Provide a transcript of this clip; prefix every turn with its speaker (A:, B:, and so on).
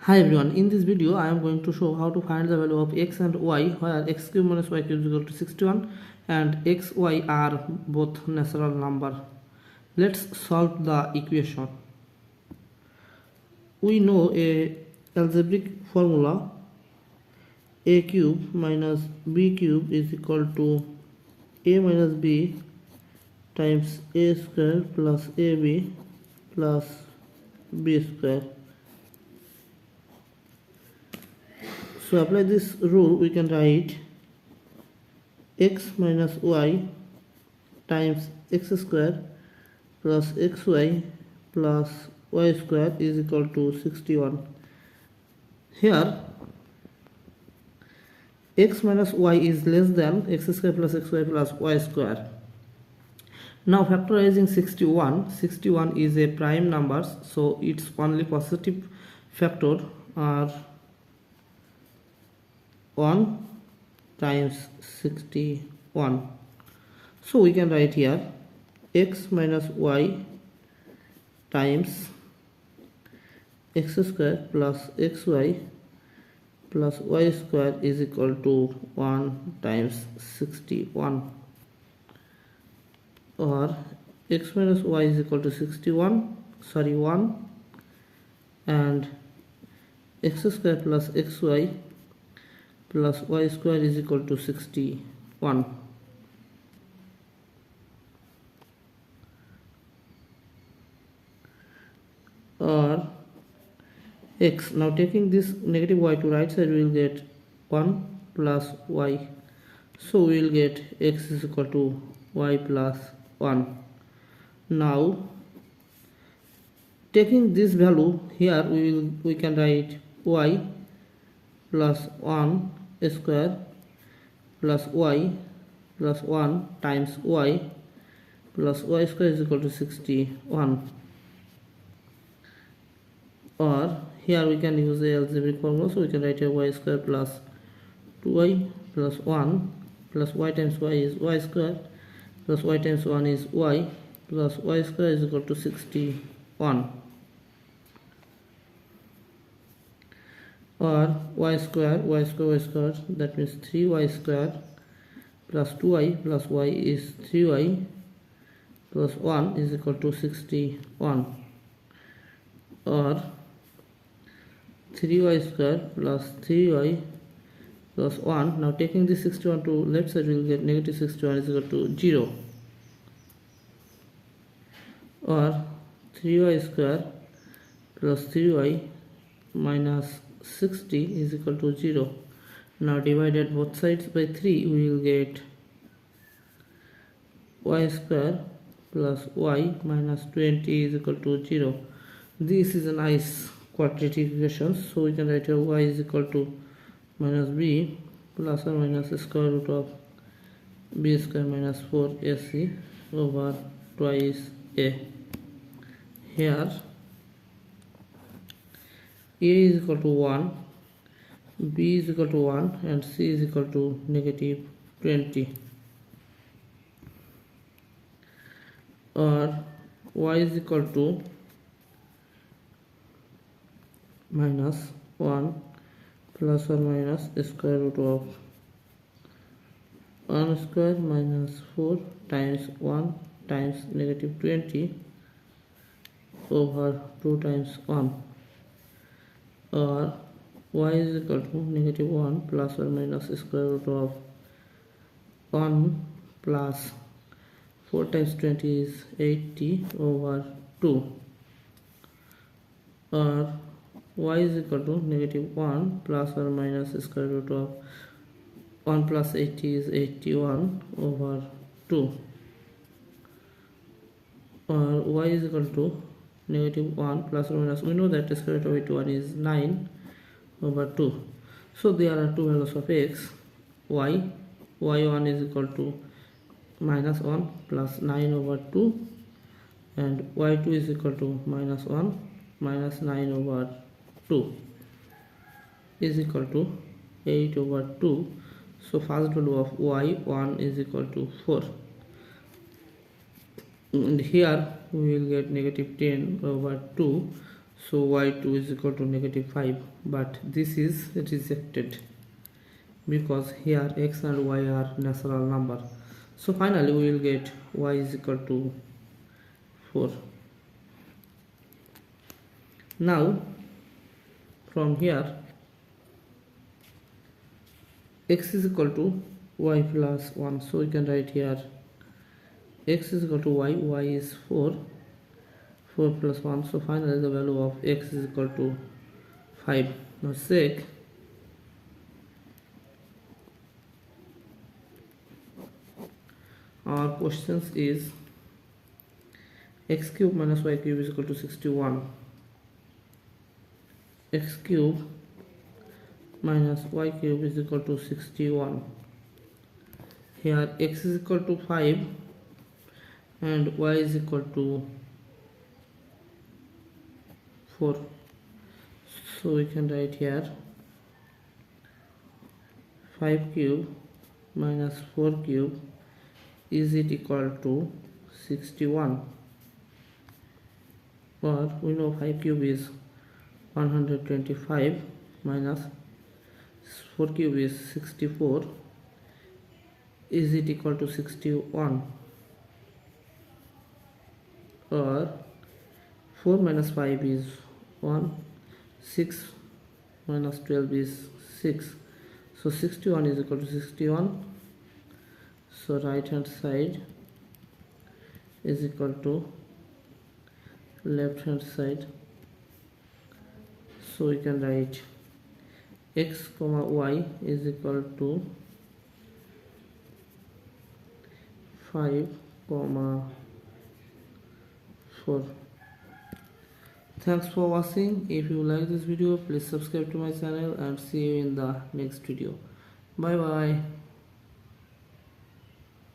A: Hi everyone, in this video I am going to show how to find the value of x and y where x cube minus y cube is equal to 61 and x, y are both natural number. Let's solve the equation. We know a algebraic formula a cube minus b cube is equal to a minus b times a square plus ab plus b square. So apply this rule, we can write x minus y times x square plus xy plus y square is equal to 61. Here x minus y is less than x square plus xy plus y square. Now factorizing 61 is a prime number, so its only positive factor are 1 times 61. So we can write here x minus y times x square plus xy plus y square is equal to 1 times 61, or x minus y is equal to 1 and x square plus xy plus y square is equal to 61. Or x, now taking this negative y to right side we will get 1 plus y, so we will get x is equal to y plus 1. Now taking this value here we can write y plus 1 square plus y plus 1 times y plus y square is equal to 61. Or here we can use the algebraic formula, so we can write a y square plus 2y plus 1 plus y times y is y square plus y times 1 is y plus y square is equal to 61. Or y square, that means 3y square plus 2y plus y is 3y plus 1 is equal to 61. Or 3y square plus 3y plus 1, now taking this 61 to left side we will get negative 61 is equal to 0. Or 3y square plus 3y minus 60 is equal to 0. Now divided both sides by 3 we will get y square plus y minus 20 is equal to 0. This is a nice quadratic equation, so we can write here y is equal to minus b plus or minus square root of b square minus 4ac over twice a. Here a is equal to 1, b is equal to 1 and c is equal to negative 20. Or y is equal to minus 1 plus or minus square root of 1 square minus 4 times 1 times negative 20 over 2 times 1. Or y is equal to negative 1 plus or minus square root of 1 plus 4 times 20 is 80 over 2. Or y is equal to negative 1 plus or minus square root of 1 plus 80 is 81 over 2. Or y is equal to negative 1 plus or minus, we know that the square root of 81 is 9 over 2. So there are two values of x, y1 is equal to minus 1 plus 9 over 2 and y2 is equal to minus 1 minus 9 over 2 is equal to 8 over 2. So first value of y1 is equal to 4, and here we will get negative 10 over 2, So y2 is equal to negative 5, but this is rejected because here x and y are natural number. So finally we will get y is equal to 4. Now from here x is equal to y plus 1, so we can write here x is equal to y is 4 plus 1, so finally the value of x is equal to 5. Now check. Our questions is x cube minus y cube is equal to 61. X cube minus y cube is equal to 61. Here x is equal to 5 and y is equal to 4. So we can write here 5 cube minus 4 cube is it equal to 61, or we know 5 cube is 125 minus 4 cube is 64, is it equal to 61, or 4 minus 5 is 1, 6 minus 12 is 6, so 61 is equal to 61. So right hand side is equal to left hand side, so we can write x comma y is equal to 5 comma 4. Thanks for watching. If you like this video, please subscribe to my channel and see you in the next video. Bye bye.